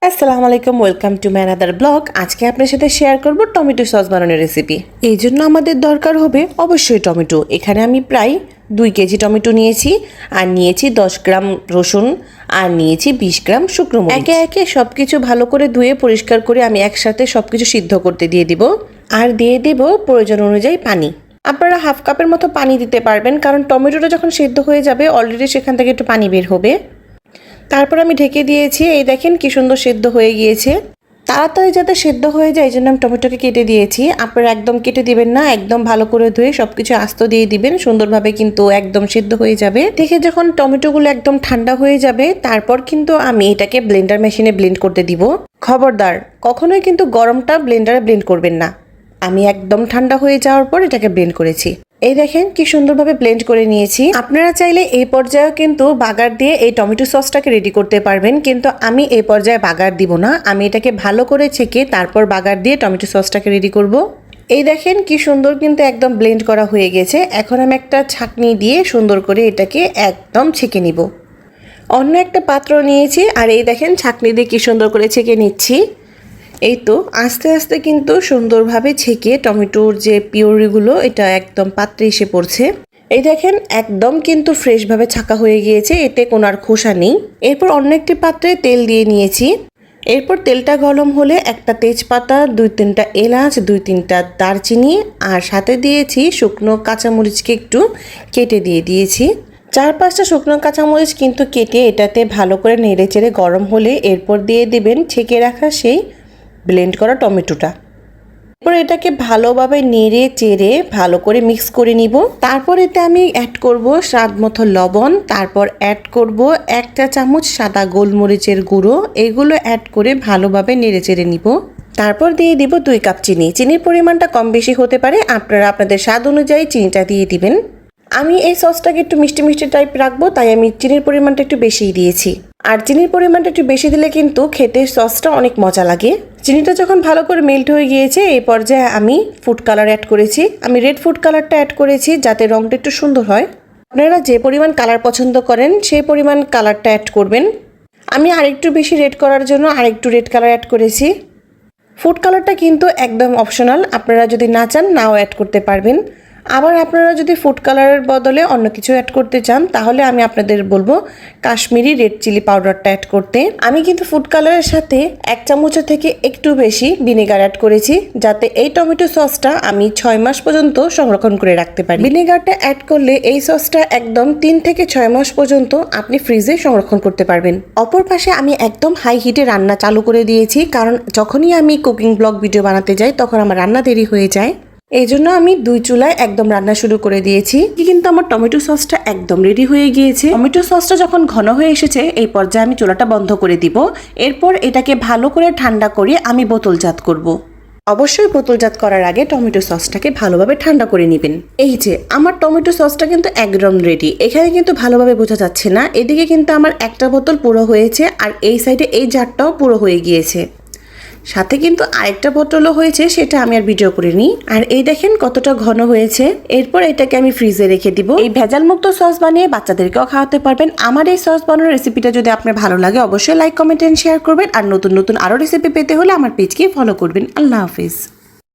আসসালামু আলাইকুম, welcome to my another blog. আজকে আপনার সাথে শেয়ার করব টমেটো সস বানানোর রেসিপি। এই জন্য আমাদের দরকার হবে অবশ্যই টমেটো। এখানে আমি প্রায় 2 কেজি টমেটো নিয়েছি, আর নিয়েছি 10 গ্রাম রসুন, আর নিয়েছি 20 গ্রাম শুকনো মরিচ। একে একে সব কিছু ভালো করে ধুয়ে পরিষ্কার করে আমি একসাথে সব কিছু সিদ্ধ করতে দিয়ে দিব, আর দিয়ে দেব প্রয়োজন অনুযায়ী পানি। আপনারা হাফ কাপের মতো পানি দিতে পারবেন, কারণ টমেটোটা যখন সিদ্ধ হয়ে যাবে অলরেডি সেখান থেকে একটু পানি বের হবে। তারপর আমি ঢেকে দিয়েছি। এই দেখেন কি সুন্দর সেদ্ধ হয়ে গিয়েছে। তাড়াতাড়ি যাতে সেদ্ধ হয়ে যায় এই জন্য আমি টমেটোকে কেটে দিয়েছি। আপনারা একদম কেটে দিবেন না, একদম ভালো করে ধুয়ে সবকিছু আস্ত দিয়ে দিবেন, সুন্দরভাবে কিন্তু একদম সেদ্ধ হয়ে যাবে। দেখে যখন টমেটোগুলো একদম ঠান্ডা হয়ে যাবে তারপর কিন্তু আমি এটাকে ব্লেন্ডার মেশিনে ব্লেন্ড করতে দিব। খবরদার, কখনোই কিন্তু গরমটা ব্লেন্ডারে ব্লেন্ড করবেন না। আমি একদম ঠান্ডা হয়ে যাওয়ার পর এটাকে ব্লেন্ড করেছি। এই দেখেন কি সুন্দরভাবে ব্লেন্ড করে নিয়েছি। আপনারা চাইলে এই পর্যায়ে কিন্তু বাগার দিয়ে এই টমেটো সসটাকে রেডি করতে পারবেন, কিন্তু আমি এই পর্যায়ে বাগার দিব না। আমি এটাকে ভালো করে ছেঁকে তারপর বাগার দিয়ে টমেটো সসটাকে রেডি করব। এই দেখেন কি সুন্দর কিন্তু একদম ব্লেন্ড করা হয়ে গেছে। এখন আমি একটা ছাঁকনি দিয়ে সুন্দর করে এটাকে একদম ছেঁকে নিব। অন্য একটা পাত্র নিয়েছি, আর এই দেখেন ছাঁকনি দিয়ে কি সুন্দর করে ছেঁকে নিচ্ছি। এই তো আস্তে আস্তে কিন্তু সুন্দরভাবে ছেঁকে টমেটোর যে পিউরিগুলো এটা একদম পাত্রে এসে পড়ছে। এই দেখেন একদম কিন্তু ফ্রেশভাবে ছাঁকা হয়ে গিয়েছে, এতে কোনো আর খোসা নেই। এরপর অন্য একটি পাত্রে তেল দিয়ে নিয়েছি। এরপর তেলটা গরম হলে একটা তেজপাতা, 2-3টা এলাচ, 2-3টা দারচিনি, আর সাথে দিয়েছি শুকনো কাঁচামরিচকে একটু কেটে দিয়ে দিয়েছি। 4-5টা শুকনো কাঁচামরিচ কিন্তু কেটে এটাতে ভালো করে নেড়ে চেড়ে গরম হলে এরপর দিয়ে দেবেন ছেঁকে রাখা সেই ব্লেন্ড করা টমেটোটা। এরপর এটাকে ভালোভাবে নেড়ে চেড়ে ভালো করে মিক্স করে নিব। তারপর এতে আমি অ্যাড করব স্বাদ মতো লবণ, তারপর অ্যাড করব 1 চা চামচ সাদা গোলমরিচের গুঁড়ো। এগুলো অ্যাড করে ভালোভাবে নেড়ে চেড়ে নিব। তারপর দিয়ে দিব 2 কাপ চিনি। চিনির পরিমাণটা কম বেশি হতে পারে, আপনারা আপনাদের স্বাদ অনুযায়ী চিনিটা দিয়ে দিবেন। আমি এই সসটাকে একটু মিষ্টি মিষ্টি টাইপ রাখবো, তাই আমি চিনির পরিমাণটা একটু বেশিই দিয়েছি। আর চিনির পরিমাণটা একটু বেশি দিলে কিন্তু খেতে সসটা অনেক মজা লাগে। চিনিটা যখন ভালো করে মেল্ট হয়ে গিয়েছে এই পর্যায়ে আমি ফুড কালার অ্যাড করেছি। আমি রেড ফুড কালারটা অ্যাড করেছি যাতে রঙটা একটু সুন্দর হয়। আপনারা যে পরিমাণ কালার পছন্দ করেন সেই পরিমাণ কালারটা অ্যাড করবেন। আমি আরেকটু বেশি রেড করার জন্য আরেকটু রেড কালার অ্যাড করেছি। ফুড কালারটা কিন্তু একদম অপশনাল, আপনারা যদি না চান নাও অ্যাড করতে পারবেন। আবার আপনারা যদি ফুড কালারের বদলে অন্য কিছু অ্যাড করতে চান তাহলে আমি আপনাদের বলবো কাশ্মীরি রেড চিলি পাউডারটা অ্যাড করতে। আমি কিন্তু ফুড কালারের সাথে 1 চামচের থেকে একটু বেশি ভিনেগার অ্যাড করেছি, যাতে এই টমেটো সসটা আমি 6 মাস পর্যন্ত সংরক্ষণ করে রাখতে পারি। ভিনেগারটা অ্যাড করলে এই সসটা একদম 3 থেকে 6 মাস পর্যন্ত আপনি ফ্রিজে সংরক্ষণ করতে পারবেন। অপর পাশে আমি একদম হাই হিটে রান্না চালু করে দিয়েছি, কারণ যখনই আমি কুকিং ব্লগ ভিডিও বানাতে যাই তখন আমার রান্না দেরি হয়ে যায়। এই জন্য আমি 2 চুলায় একদম রান্না শুরু করে দিয়েছি। কিন্তু আমার টমেটো সসটা একদম রেডি হয়ে গিয়েছে। টমেটো সসটা যখন ঘন হয়ে এসেছে এই পর্যায়ে আমি চুলাটা বন্ধ করে দিব। এরপর এটাকে ভালো করে ঠান্ডা করে আমি বোতলজাত করব। অবশ্যই বোতলজাত করার আগে টমেটো সসটাকে ভালোভাবে ঠান্ডা করে নেবেন। এই যে আমার টমেটো সসটা কিন্তু একদম রেডি। এখানে কিন্তু ভালোভাবে বোঝা যাচ্ছে না, এদিকে কিন্তু আমার একটা বোতল পুরো হয়েছে, আর এই সাইডে এই জারটাও পুরো হয়ে গিয়েছে। সাথে কিন্তু আরেকটা বোতলও হয়েছে, সেটা আমি আর ভিডিও করিনি। আর এই দেখেন কতটা ঘন হয়েছে। এরপর এটাকে আমি ফ্রিজে রেখে দিব। এই ভেজাল মুক্ত সস বানিয়ে বাচ্চাদেরকেও খাওয়াতে পারবেন। আমার এই সস বানানোর রেসিপিটা যদি আপনার ভালো লাগে অবশ্যই লাইক, কমেন্ট এন্ড শেয়ার করবেন। আর নতুন নতুন আরো রেসিপি পেতে হলে আমার পেজকে ফলো করবেন। আল্লাহ হাফিজ।